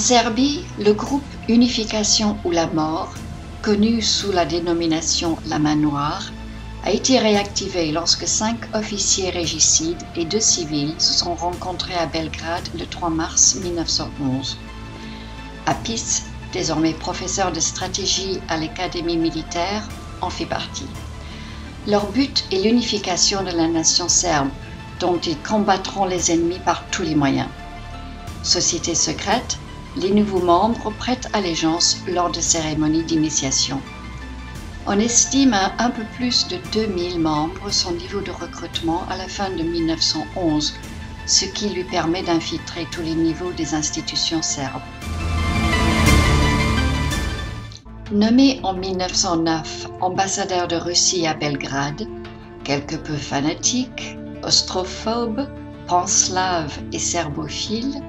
Serbie, le groupe Unification ou la mort, connu sous la dénomination La Main Noire, a été réactivé lorsque 5 officiers régicides et 2 civils se sont rencontrés à Belgrade le 3 mars 1911. Apis, désormais professeur de stratégie à l'Académie militaire, en fait partie. Leur but est l'unification de la nation serbe, dont ils combattront les ennemis par tous les moyens. Société secrète, les nouveaux membres prêtent allégeance lors de cérémonies d'initiation. On estime à un peu plus de 2000 membres son niveau de recrutement à la fin de 1911, ce qui lui permet d'infiltrer tous les niveaux des institutions serbes. Nommé en 1909 ambassadeur de Russie à Belgrade, quelque peu fanatique, austrophobe, panslave et serbophile,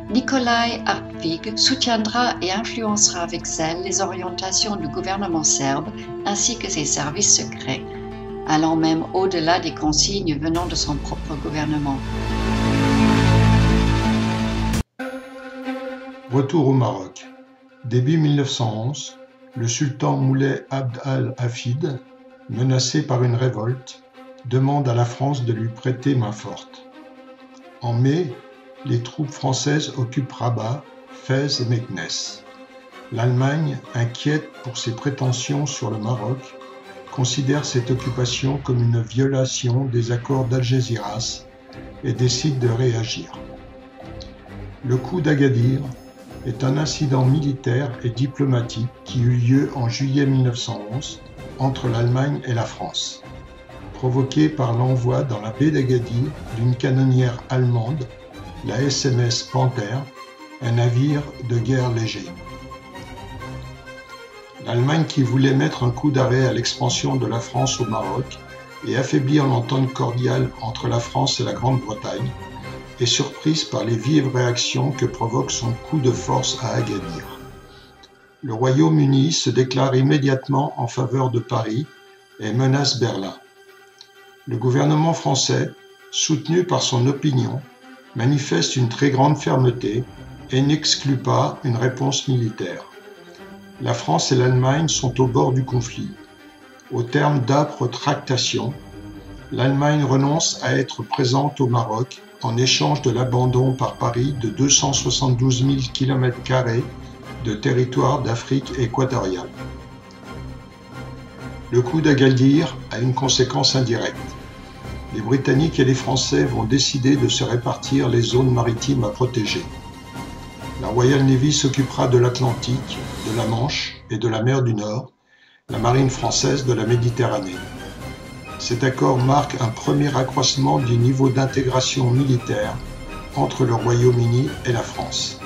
Nikolai Artvig soutiendra et influencera avec zèle les orientations du gouvernement serbe ainsi que ses services secrets, allant même au-delà des consignes venant de son propre gouvernement. Retour au Maroc. Début 1911, le sultan Moulay Abd al-Hafid, menacé par une révolte, demande à la France de lui prêter main forte. En mai, les troupes françaises occupent Rabat, Fès et Meknès. L'Allemagne, inquiète pour ses prétentions sur le Maroc, considère cette occupation comme une violation des accords d'Algésiras et décide de réagir. Le coup d'Agadir est un incident militaire et diplomatique qui eut lieu en juillet 1911 entre l'Allemagne et la France, provoqué par l'envoi dans la baie d'Agadir d'une canonnière allemande, la SMS Panther, un navire de guerre léger. L'Allemagne, qui voulait mettre un coup d'arrêt à l'expansion de la France au Maroc et affaiblir l'entente cordiale entre la France et la Grande-Bretagne, est surprise par les vives réactions que provoque son coup de force à Agadir. Le Royaume-Uni se déclare immédiatement en faveur de Paris et menace Berlin. Le gouvernement français, soutenu par son opinion, manifeste une très grande fermeté et n'exclut pas une réponse militaire. La France et l'Allemagne sont au bord du conflit. Au terme d'âpres tractations, l'Allemagne renonce à être présente au Maroc en échange de l'abandon par Paris de 272 000 km² de territoire d'Afrique équatoriale. Le coup d'Agadir a une conséquence indirecte. Les Britanniques et les Français vont décider de se répartir les zones maritimes à protéger. La Royal Navy s'occupera de l'Atlantique, de la Manche et de la mer du Nord, la marine française de la Méditerranée. Cet accord marque un premier accroissement du niveau d'intégration militaire entre le Royaume-Uni et la France.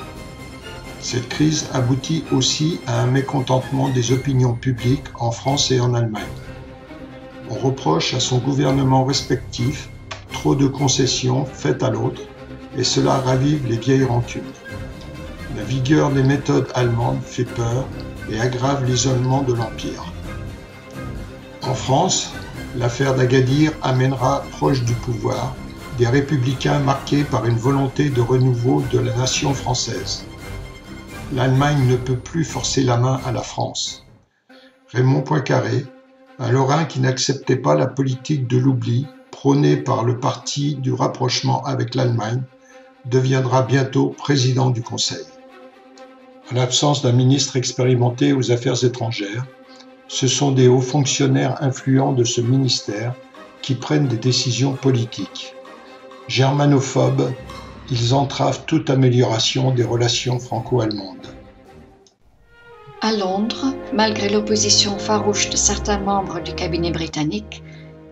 Cette crise aboutit aussi à un mécontentement des opinions publiques en France et en Allemagne. On reproche à son gouvernement respectif trop de concessions faites à l'autre et cela ravive les vieilles rancunes. La vigueur des méthodes allemandes fait peur et aggrave l'isolement de l'Empire. En France, l'affaire d'Agadir amènera proche du pouvoir des républicains marqués par une volonté de renouveau de la nation française. L'Allemagne ne peut plus forcer la main à la France. Raymond Poincaré, un Lorrain qui n'acceptait pas la politique de l'oubli prônée par le parti du rapprochement avec l'Allemagne, deviendra bientôt président du Conseil. En l'absence d'un ministre expérimenté aux affaires étrangères, ce sont des hauts fonctionnaires influents de ce ministère qui prennent des décisions politiques. Germanophobes, ils entravent toute amélioration des relations franco-allemandes. À Londres, malgré l'opposition farouche de certains membres du cabinet britannique,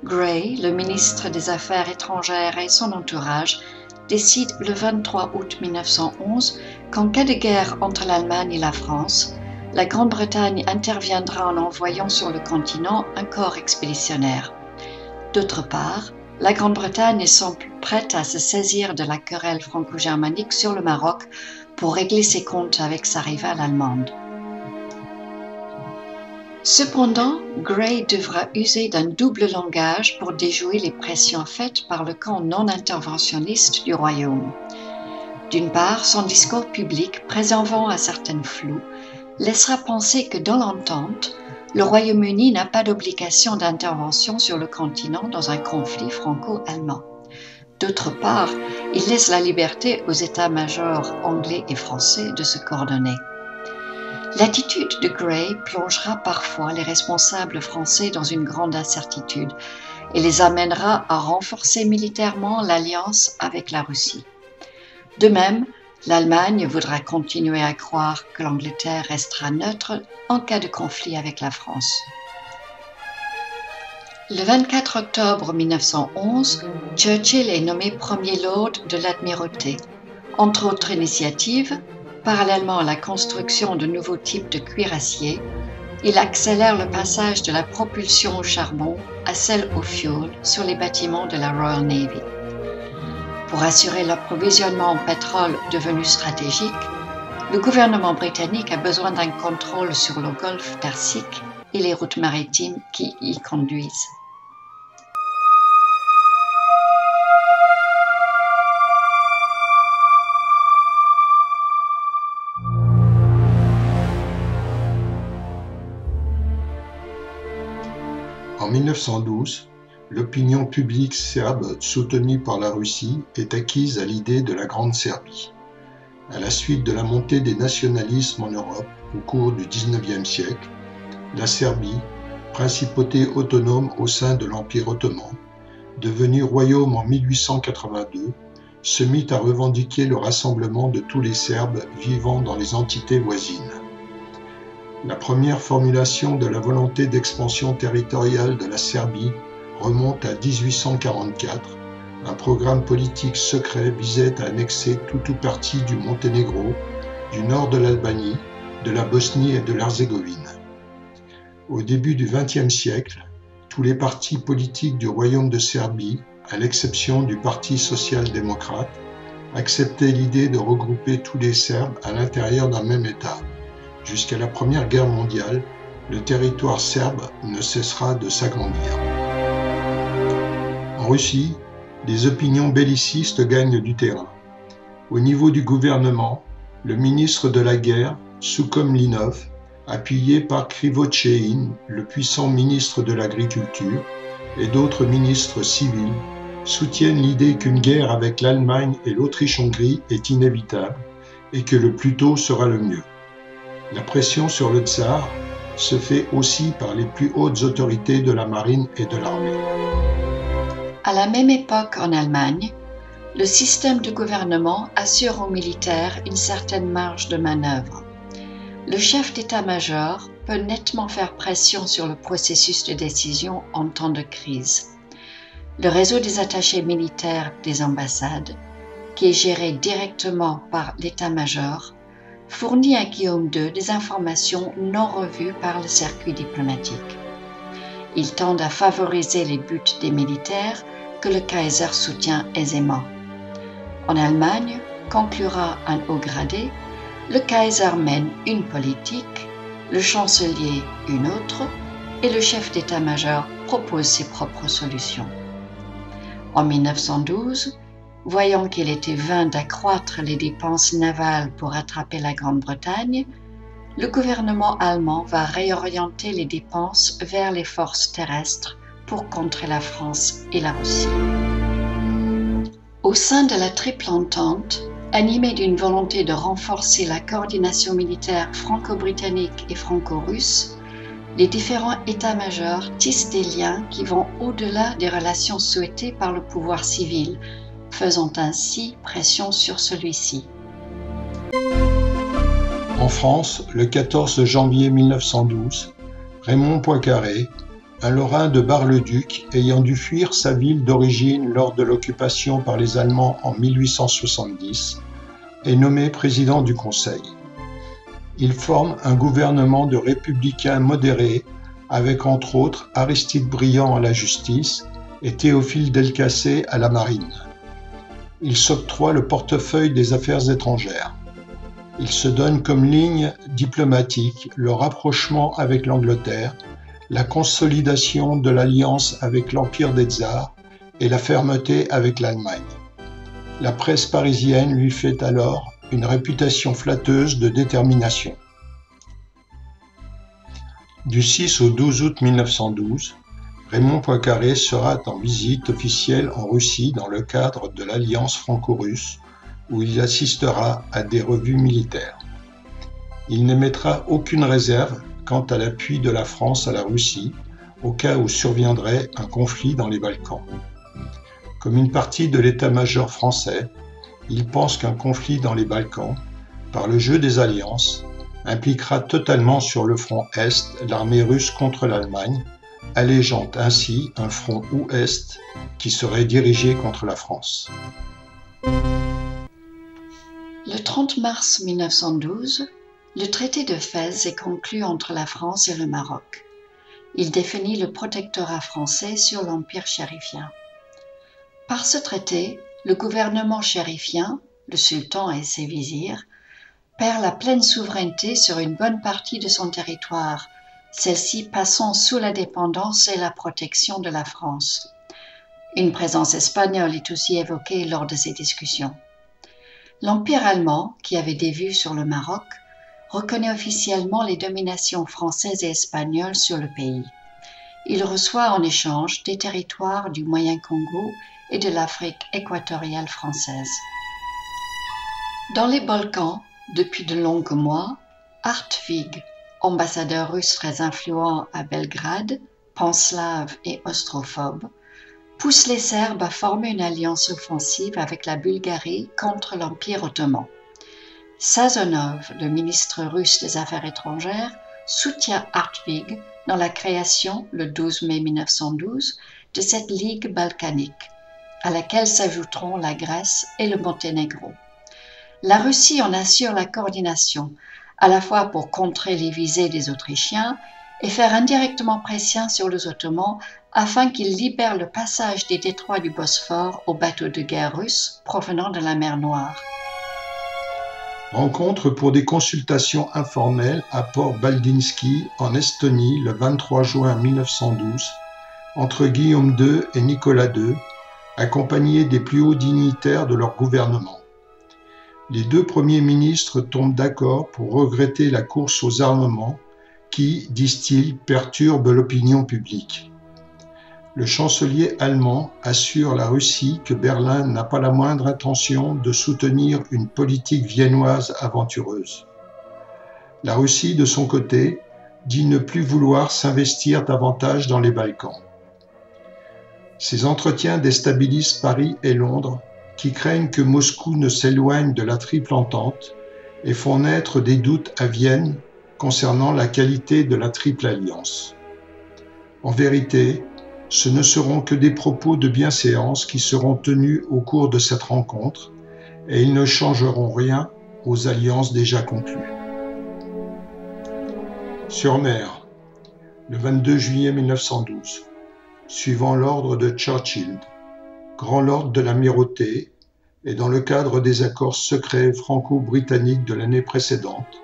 Grey, le ministre des Affaires étrangères et son entourage, décide le 23 août 1911 qu'en cas de guerre entre l'Allemagne et la France, la Grande-Bretagne interviendra en envoyant sur le continent un corps expéditionnaire. D'autre part, la Grande-Bretagne semble prête à se saisir de la querelle franco-germanique sur le Maroc pour régler ses comptes avec sa rivale allemande. Cependant, Grey devra user d'un double langage pour déjouer les pressions faites par le camp non interventionniste du Royaume. D'une part, son discours public, préservant un certain flou, laissera penser que dans l'entente, le Royaume-Uni n'a pas d'obligation d'intervention sur le continent dans un conflit franco-allemand. D'autre part, il laisse la liberté aux états-majors anglais et français de se coordonner. L'attitude de Grey plongera parfois les responsables français dans une grande incertitude et les amènera à renforcer militairement l'alliance avec la Russie. De même, l'Allemagne voudra continuer à croire que l'Angleterre restera neutre en cas de conflit avec la France. Le 24 octobre 1911, Churchill est nommé Premier Lord de l'Amirauté. Entre autres initiatives, parallèlement à la construction de nouveaux types de cuirassiers, il accélère le passage de la propulsion au charbon à celle au fioul sur les bâtiments de la Royal Navy. Pour assurer l'approvisionnement en pétrole devenu stratégique, le gouvernement britannique a besoin d'un contrôle sur le golfe Persique et les routes maritimes qui y conduisent. En 1912, l'opinion publique serbe soutenue par la Russie est acquise à l'idée de la Grande Serbie. À la suite de la montée des nationalismes en Europe au cours du XIXe siècle, la Serbie, principauté autonome au sein de l'Empire ottoman, devenu royaume en 1882, se mit à revendiquer le rassemblement de tous les Serbes vivant dans les entités voisines. La première formulation de la volonté d'expansion territoriale de la Serbie remonte à 1844. Un programme politique secret visait à annexer tout ou partie du Monténégro, du nord de l'Albanie, de la Bosnie et de l'Herzégovine. Au début du XXe siècle, tous les partis politiques du Royaume de Serbie, à l'exception du Parti social-démocrate, acceptaient l'idée de regrouper tous les Serbes à l'intérieur d'un même État. Jusqu'à la Première Guerre mondiale, le territoire serbe ne cessera de s'agrandir. En Russie, les opinions bellicistes gagnent du terrain. Au niveau du gouvernement, le ministre de la Guerre, Soukhamlinov, appuyé par Krivotcheïn, le puissant ministre de l'Agriculture, et d'autres ministres civils, soutiennent l'idée qu'une guerre avec l'Allemagne et l'Autriche-Hongrie est inévitable et que le plus tôt sera le mieux. La pression sur le tsar se fait aussi par les plus hautes autorités de la marine et de l'armée. À la même époque en Allemagne, le système de gouvernement assure aux militaires une certaine marge de manœuvre. Le chef d'état-major peut nettement faire pression sur le processus de décision en temps de crise. Le réseau des attachés militaires des ambassades, qui est géré directement par l'état-major, fournit à Guillaume II des informations non revues par le circuit diplomatique. Il tend à favoriser les buts des militaires que le Kaiser soutient aisément. En Allemagne, conclura un haut gradé, le Kaiser mène une politique, le chancelier une autre, et le chef d'état-major propose ses propres solutions. En 1912, voyant qu'il était vain d'accroître les dépenses navales pour rattraper la Grande-Bretagne, le gouvernement allemand va réorienter les dépenses vers les forces terrestres pour contrer la France et la Russie. Au sein de la Triple Entente, animée d'une volonté de renforcer la coordination militaire franco-britannique et franco-russe, les différents états-majors tissent des liens qui vont au-delà des relations souhaitées par le pouvoir civil, faisant ainsi pression sur celui-ci. En France, le 14 janvier 1912, Raymond Poincaré, un Lorrain de Bar-le-Duc ayant dû fuir sa ville d'origine lors de l'occupation par les Allemands en 1870, est nommé président du Conseil. Il forme un gouvernement de républicains modérés avec entre autres Aristide Briand à la justice et Théophile Delcassé à la marine. Il s'octroie le portefeuille des affaires étrangères. Il se donne comme ligne diplomatique le rapprochement avec l'Angleterre, la consolidation de l'alliance avec l'Empire des Tsars et la fermeté avec l'Allemagne. La presse parisienne lui fait alors une réputation flatteuse de détermination. Du 6 au 12 août 1912, Raymond Poincaré sera en visite officielle en Russie dans le cadre de l'Alliance franco-russe, où il assistera à des revues militaires. Il n'émettra aucune réserve quant à l'appui de la France à la Russie, au cas où surviendrait un conflit dans les Balkans. Comme une partie de l'état-major français, il pense qu'un conflit dans les Balkans, par le jeu des alliances, impliquera totalement sur le front Est l'armée russe contre l'Allemagne, allégeant ainsi un front Ouest qui serait dirigé contre la France. Le 30 mars 1912, le traité de Fès est conclu entre la France et le Maroc. Il définit le protectorat français sur l'Empire chérifien. Par ce traité, le gouvernement chérifien, le sultan et ses vizirs, perd la pleine souveraineté sur une bonne partie de son territoire, celle-ci passant sous la dépendance et la protection de la France. Une présence espagnole est aussi évoquée lors de ces discussions. L'Empire allemand, qui avait des vues sur le Maroc, reconnaît officiellement les dominations françaises et espagnoles sur le pays. Il reçoit en échange des territoires du Moyen-Congo et de l'Afrique équatoriale française. Dans les Balkans, depuis de longs mois, Hartwig, ambassadeur russe très influent à Belgrade, panslave et austrophobe, pousse les Serbes à former une alliance offensive avec la Bulgarie contre l'Empire ottoman. Sazonov, le ministre russe des Affaires étrangères, soutient Hartwig dans la création, le 12 mai 1912, de cette Ligue balkanique, à laquelle s'ajouteront la Grèce et le Monténégro. La Russie en assure la coordination, à la fois pour contrer les visées des Autrichiens et faire indirectement pression sur les Ottomans afin qu'ils libèrent le passage des détroits du Bosphore aux bateaux de guerre russes provenant de la mer Noire. Rencontre pour des consultations informelles à Port Baldinsky, en Estonie, le 23 juin 1912, entre Guillaume II et Nicolas II, accompagnés des plus hauts dignitaires de leur gouvernement. Les deux premiers ministres tombent d'accord pour regretter la course aux armements qui, disent-ils, perturbe l'opinion publique. Le chancelier allemand assure la Russie que Berlin n'a pas la moindre intention de soutenir une politique viennoise aventureuse. La Russie, de son côté, dit ne plus vouloir s'investir davantage dans les Balkans. Ces entretiens déstabilisent Paris et Londres, qui craignent que Moscou ne s'éloigne de la triple entente et font naître des doutes à Vienne concernant la qualité de la triple alliance. En vérité, ce ne seront que des propos de bienséance qui seront tenus au cours de cette rencontre et ils ne changeront rien aux alliances déjà conclues. Sur mer, le 22 juillet 1912, suivant l'ordre de Churchill, grand lord de l'amirauté, et dans le cadre des accords secrets franco-britanniques de l'année précédente,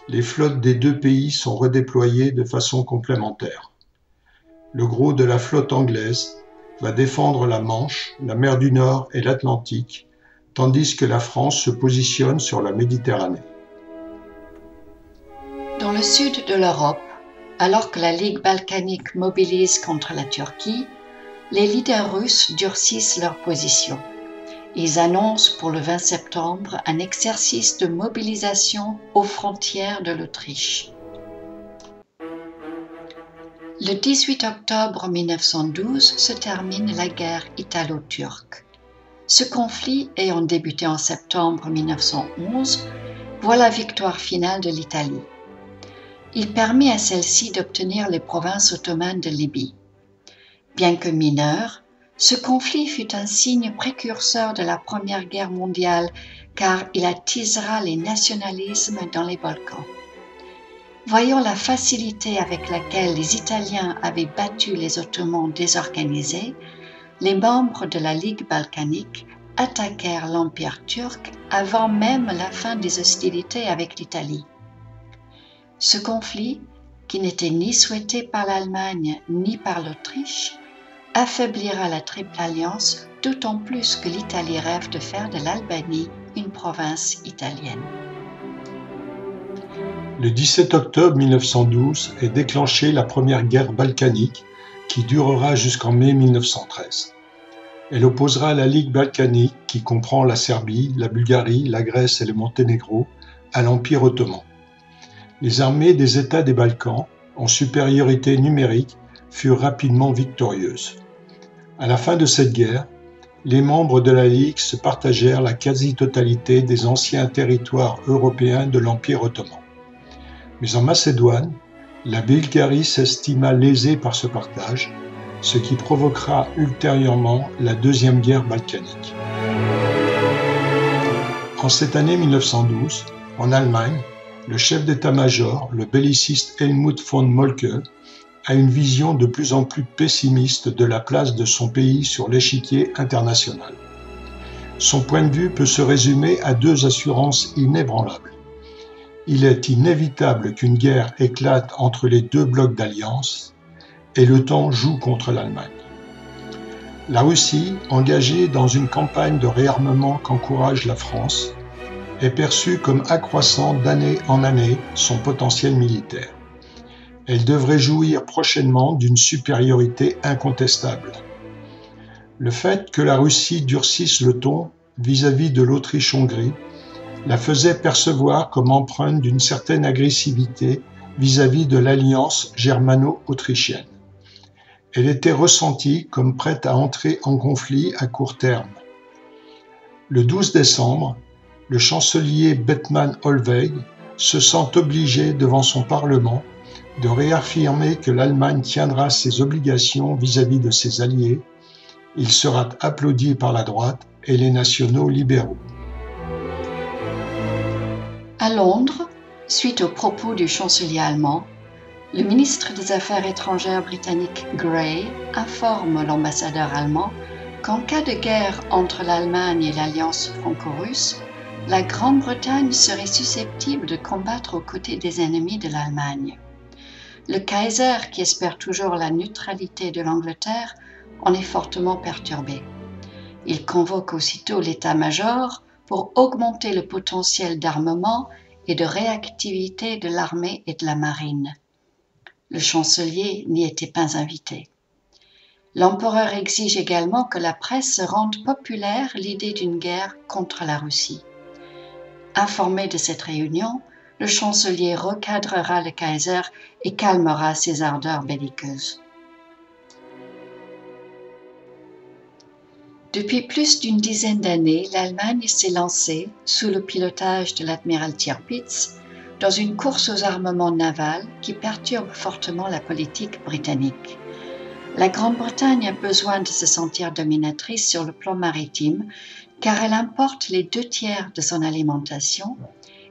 les flottes des deux pays sont redéployées de façon complémentaire. Le gros de la flotte anglaise va défendre la Manche, la mer du Nord et l'Atlantique, tandis que la France se positionne sur la Méditerranée. Dans le sud de l'Europe, alors que la Ligue balkanique mobilise contre la Turquie, les leaders russes durcissent leur position. Ils annoncent pour le 20 septembre un exercice de mobilisation aux frontières de l'Autriche. Le 18 octobre 1912 se termine la guerre italo-turque. Ce conflit, ayant débuté en septembre 1911, voit la victoire finale de l'Italie. Il permet à celle-ci d'obtenir les provinces ottomanes de Libye. Bien que mineur, ce conflit fut un signe précurseur de la Première Guerre mondiale car il attisera les nationalismes dans les Balkans. Voyant la facilité avec laquelle les Italiens avaient battu les Ottomans désorganisés, les membres de la Ligue balkanique attaquèrent l'Empire turc avant même la fin des hostilités avec l'Italie. Ce conflit, qui n'était ni souhaité par l'Allemagne ni par l'Autriche, affaiblira la Triple Alliance, d'autant plus que l'Italie rêve de faire de l'Albanie une province italienne. Le 17 octobre 1912 est déclenchée la première guerre balkanique qui durera jusqu'en mai 1913. Elle opposera la Ligue balkanique, qui comprend la Serbie, la Bulgarie, la Grèce et le Monténégro, à l'Empire ottoman. Les armées des États des Balkans, en supériorité numérique, furent rapidement victorieuses. À la fin de cette guerre, les membres de la Ligue se partagèrent la quasi-totalité des anciens territoires européens de l'Empire ottoman. Mais en Macédoine, la Bulgarie s'estima lésée par ce partage, ce qui provoquera ultérieurement la Deuxième Guerre balkanique. En cette année 1912, en Allemagne, le chef d'état-major, le belliciste Helmut von Moltke, a une vision de plus en plus pessimiste de la place de son pays sur l'échiquier international. Son point de vue peut se résumer à deux assurances inébranlables. Il est inévitable qu'une guerre éclate entre les deux blocs d'alliance, et le temps joue contre l'Allemagne. La Russie, engagée dans une campagne de réarmement qu'encourage la France, est perçue comme accroissant d'année en année son potentiel militaire. Elle devrait jouir prochainement d'une supériorité incontestable. Le fait que la Russie durcisse le ton vis-à-vis de l'Autriche-Hongrie la faisait percevoir comme empreinte d'une certaine agressivité vis-à-vis de l'alliance germano-autrichienne. Elle était ressentie comme prête à entrer en conflit à court terme. Le 12 décembre, le chancelier Bethmann Hollweg se sent obligé devant son Parlement de réaffirmer que l'Allemagne tiendra ses obligations vis-à-vis de ses alliés. Il sera applaudi par la droite et les nationaux libéraux. À Londres, suite aux propos du chancelier allemand, le ministre des Affaires étrangères britannique Grey informe l'ambassadeur allemand qu'en cas de guerre entre l'Allemagne et l'Alliance franco-russe, la Grande-Bretagne serait susceptible de combattre aux côtés des ennemis de l'Allemagne. Le Kaiser, qui espère toujours la neutralité de l'Angleterre, en est fortement perturbé. Il convoque aussitôt l'état-major pour augmenter le potentiel d'armement et de réactivité de l'armée et de la marine. Le chancelier n'y était pas invité. L'empereur exige également que la presse rende populaire l'idée d'une guerre contre la Russie. Informé de cette réunion, le chancelier recadrera le Kaiser et calmera ses ardeurs belliqueuses. Depuis plus d'une dizaine d'années, l'Allemagne s'est lancée, sous le pilotage de l'admiral Tirpitz, dans une course aux armements navals qui perturbe fortement la politique britannique. La Grande-Bretagne a besoin de se sentir dominatrice sur le plan maritime, car elle importe les 2/3 de son alimentation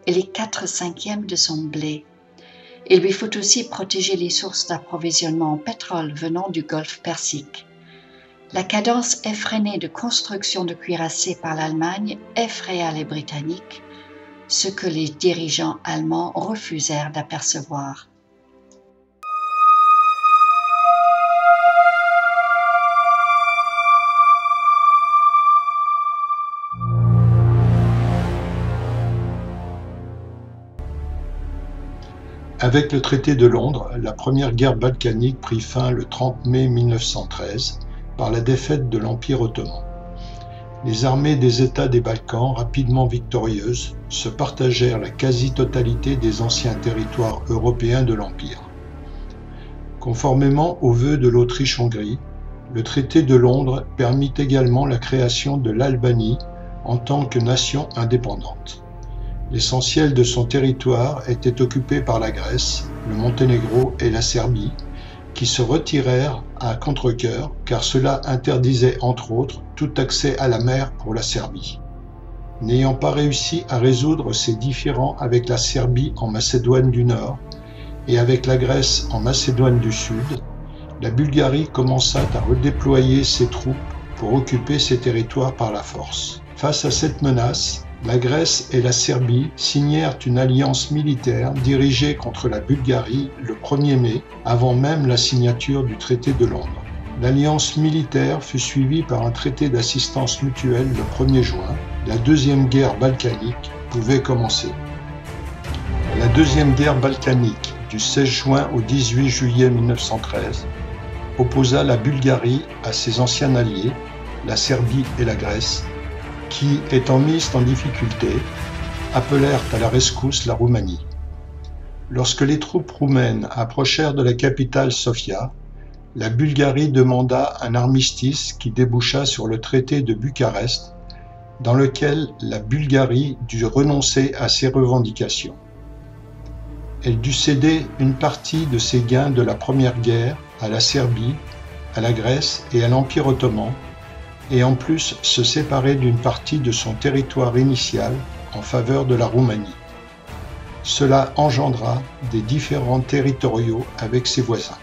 et les 4/5 de son blé. Il lui faut aussi protéger les sources d'approvisionnement en pétrole venant du golfe Persique. La cadence effrénée de construction de cuirassés par l'Allemagne effraya les Britanniques, ce que les dirigeants allemands refusèrent d'apercevoir. Avec le traité de Londres, la première guerre balkanique prit fin le 30 mai 1913 par la défaite de l'Empire ottoman. Les armées des États des Balkans, rapidement victorieuses, se partagèrent la quasi-totalité des anciens territoires européens de l'Empire. Conformément aux vœux de l'Autriche-Hongrie, le traité de Londres permit également la création de l'Albanie en tant que nation indépendante. L'essentiel de son territoire était occupé par la Grèce, le Monténégro et la Serbie, qui se retirèrent à contre-cœur car cela interdisait entre autres tout accès à la mer pour la Serbie. N'ayant pas réussi à résoudre ses différends avec la Serbie en Macédoine du Nord et avec la Grèce en Macédoine du Sud, la Bulgarie commença à redéployer ses troupes pour occuper ces territoires par la force. Face à cette menace, la Grèce et la Serbie signèrent une alliance militaire dirigée contre la Bulgarie le 1er mai, avant même la signature du traité de Londres. L'alliance militaire fut suivie par un traité d'assistance mutuelle le 1er juin. La deuxième guerre balkanique pouvait commencer. La deuxième guerre balkanique du 16 juin au 18 juillet 1913 opposa la Bulgarie à ses anciens alliés, la Serbie et la Grèce, qui, étant mises en difficulté, appelèrent à la rescousse la Roumanie. Lorsque les troupes roumaines approchèrent de la capitale Sofia, la Bulgarie demanda un armistice qui déboucha sur le traité de Bucarest, dans lequel la Bulgarie dut renoncer à ses revendications. Elle dut céder une partie de ses gains de la Première Guerre à la Serbie, à la Grèce et à l'Empire ottoman, et en plus se séparer d'une partie de son territoire initial en faveur de la Roumanie. Cela engendra des différends territoriaux avec ses voisins.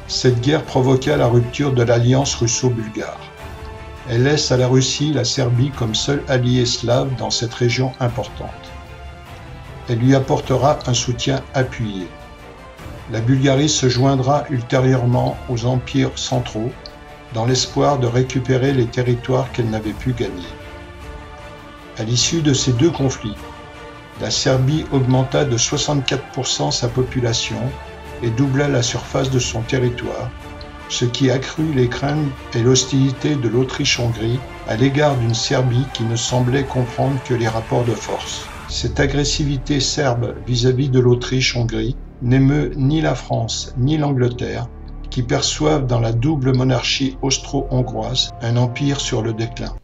Cette guerre provoqua la rupture de l'alliance russo-bulgare. Elle laisse à la Russie la Serbie comme seul allié slave dans cette région importante. Elle lui apportera un soutien appuyé. La Bulgarie se joindra ultérieurement aux empires centraux dans l'espoir de récupérer les territoires qu'elle n'avait pu gagner. À l'issue de ces deux conflits, la Serbie augmenta de 64% sa population et doubla la surface de son territoire, ce qui accrut les craintes et l'hostilité de l'Autriche-Hongrie à l'égard d'une Serbie qui ne semblait comprendre que les rapports de force. Cette agressivité serbe vis-à-vis de l'Autriche-Hongrie n'émeut ni la France ni l'Angleterre, qui perçoivent dans la double monarchie austro-hongroise un empire sur le déclin.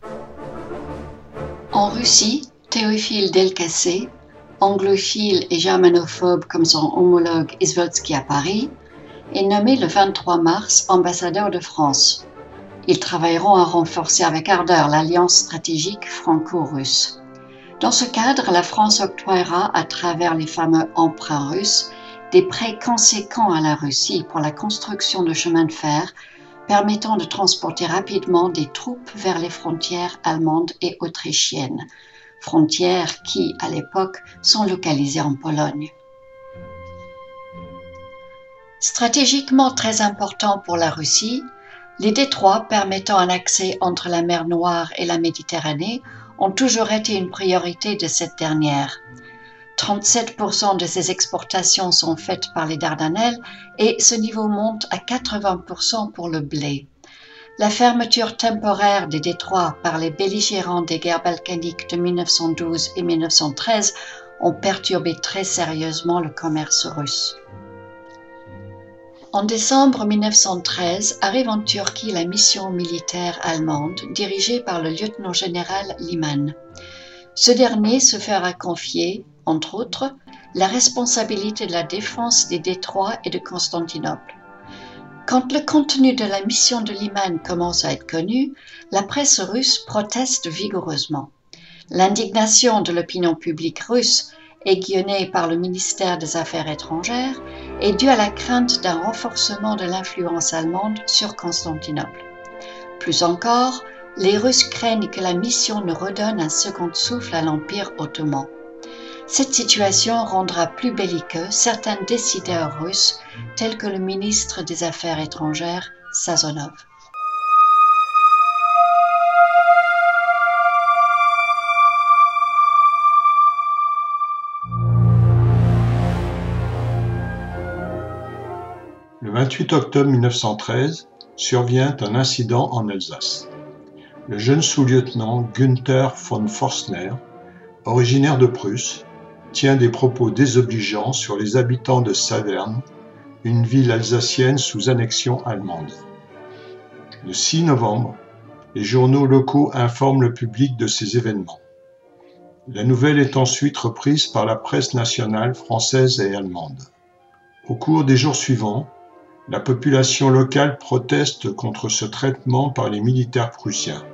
En Russie, Théophile Delcassé, anglophile et germanophobe comme son homologue Izvolsky à Paris, est nommé le 23 mars ambassadeur de France. Ils travailleront à renforcer avec ardeur l'alliance stratégique franco-russe. Dans ce cadre, la France octroiera, à travers les fameux emprunts russes, des prêts conséquents à la Russie pour la construction de chemins de fer permettant de transporter rapidement des troupes vers les frontières allemandes et autrichiennes, frontières qui, à l'époque, sont localisées en Pologne. Stratégiquement très important pour la Russie, les détroits permettant un accès entre la mer Noire et la Méditerranée ont toujours été une priorité de cette dernière. 37% de ces exportations sont faites par les Dardanelles et ce niveau monte à 80% pour le blé. La fermeture temporaire des détroits par les belligérants des guerres balkaniques de 1912 et 1913 ont perturbé très sérieusement le commerce russe. En décembre 1913 arrive en Turquie la mission militaire allemande dirigée par le lieutenant-général Liman. Ce dernier se fera confier, entre autres, la responsabilité de la défense des détroits et de Constantinople. Quand le contenu de la mission de Liman commence à être connu, la presse russe proteste vigoureusement. L'indignation de l'opinion publique russe, aiguillonnée par le ministère des Affaires étrangères, est due à la crainte d'un renforcement de l'influence allemande sur Constantinople. Plus encore, les Russes craignent que la mission ne redonne un second souffle à l'Empire ottoman. Cette situation rendra plus belliqueux certains décideurs russes, tels que le ministre des Affaires étrangères, Sazonov. Le 28 octobre 1913 survient un incident en Alsace. Le jeune sous-lieutenant Günther von Forstner, originaire de Prusse, tient des propos désobligeants sur les habitants de Saverne, une ville alsacienne sous annexion allemande. Le 6 novembre, les journaux locaux informent le public de ces événements. La nouvelle est ensuite reprise par la presse nationale française et allemande. Au cours des jours suivants, la population locale proteste contre ce traitement par les militaires prussiens.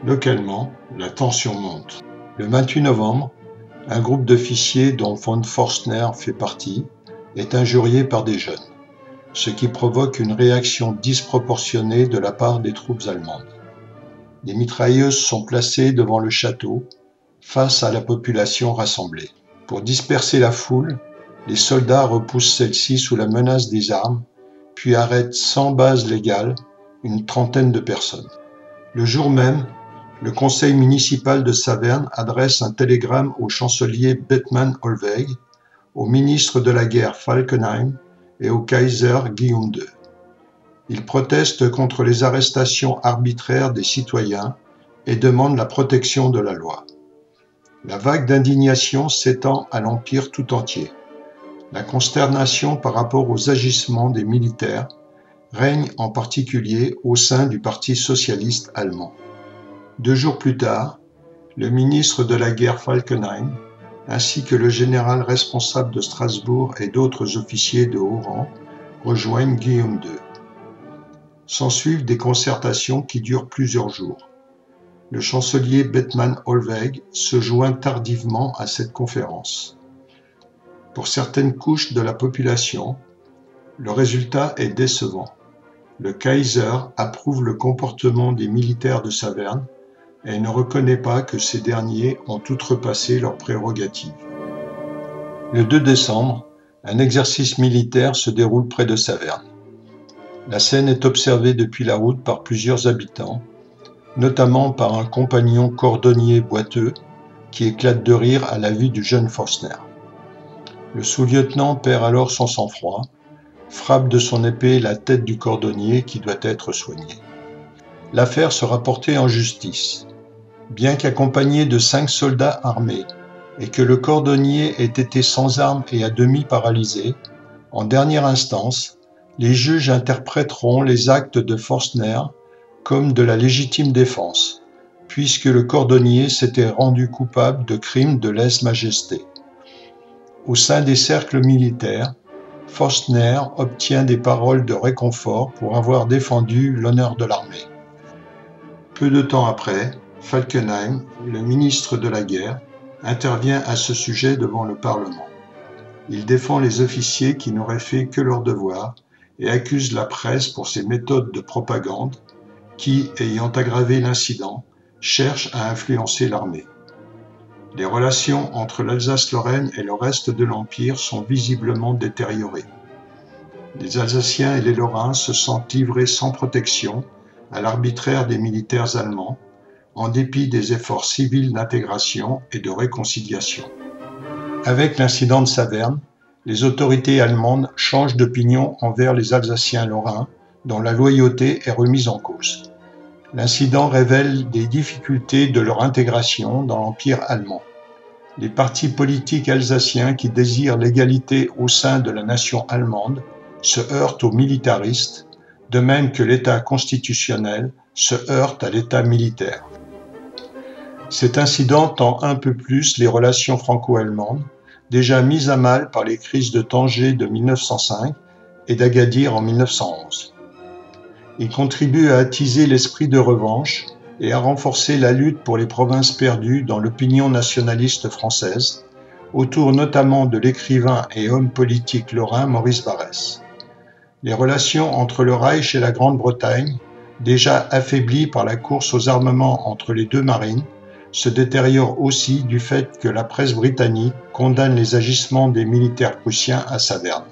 Localement, la tension monte. Le 28 novembre, un groupe d'officiers dont von Forstner fait partie est injurié par des jeunes, ce qui provoque une réaction disproportionnée de la part des troupes allemandes. Des mitrailleuses sont placées devant le château, face à la population rassemblée. Pour disperser la foule, les soldats repoussent celle-ci sous la menace des armes, puis arrête sans base légale une trentaine de personnes. Le jour même, le conseil municipal de Saverne adresse un télégramme au chancelier Bethmann Hollweg, au ministre de la guerre Falkenhayn et au Kaiser Guillaume II. Il proteste contre les arrestations arbitraires des citoyens et demande la protection de la loi. La vague d'indignation s'étend à l'Empire tout entier. La consternation par rapport aux agissements des militaires règne en particulier au sein du Parti socialiste allemand. 2 jours plus tard, le ministre de la guerre Falkenhayn, ainsi que le général responsable de Strasbourg et d'autres officiers de haut rang, rejoignent Guillaume II. S'ensuivent des concertations qui durent plusieurs jours. Le chancelier Bethmann Hollweg se joint tardivement à cette conférence. Pour certaines couches de la population, le résultat est décevant. Le Kaiser approuve le comportement des militaires de Saverne et ne reconnaît pas que ces derniers ont outrepassé leurs prérogatives. Le 2 décembre, un exercice militaire se déroule près de Saverne. La scène est observée depuis la route par plusieurs habitants, notamment par un compagnon cordonnier boiteux qui éclate de rire à la vue du jeune Forstner. Le sous-lieutenant perd alors son sang-froid, frappe de son épée la tête du cordonnier qui doit être soigné. L'affaire sera portée en justice. Bien qu'accompagné de 5 soldats armés et que le cordonnier ait été sans armes et à demi paralysé, en dernière instance, les juges interpréteront les actes de Forstner comme de la légitime défense, puisque le cordonnier s'était rendu coupable de crimes de lèse-majesté. Au sein des cercles militaires, Forstner obtient des paroles de réconfort pour avoir défendu l'honneur de l'armée. Peu de temps après, Falkenhayn, le ministre de la guerre, intervient à ce sujet devant le Parlement. Il défend les officiers qui n'auraient fait que leur devoir et accuse la presse pour ses méthodes de propagande qui, ayant aggravé l'incident, cherche à influencer l'armée. Les relations entre l'Alsace-Lorraine et le reste de l'Empire sont visiblement détériorées. Les Alsaciens et les Lorrains se sentent livrés sans protection à l'arbitraire des militaires allemands, en dépit des efforts civils d'intégration et de réconciliation. Avec l'incident de Saverne, les autorités allemandes changent d'opinion envers les Alsaciens lorrains, dont la loyauté est remise en cause. L'incident révèle des difficultés de leur intégration dans l'Empire allemand. Les partis politiques alsaciens qui désirent l'égalité au sein de la nation allemande se heurtent aux militaristes, de même que l'État constitutionnel se heurte à l'État militaire. Cet incident tend un peu plus les relations franco-allemandes, déjà mises à mal par les crises de Tanger de 1905 et d'Agadir en 1911. Il contribue à attiser l'esprit de revanche et à renforcer la lutte pour les provinces perdues dans l'opinion nationaliste française, autour notamment de l'écrivain et homme politique lorrain Maurice Barrès. Les relations entre le Reich et la Grande-Bretagne, déjà affaiblies par la course aux armements entre les deux marines, se détériorent aussi du fait que la presse britannique condamne les agissements des militaires prussiens à Saverne.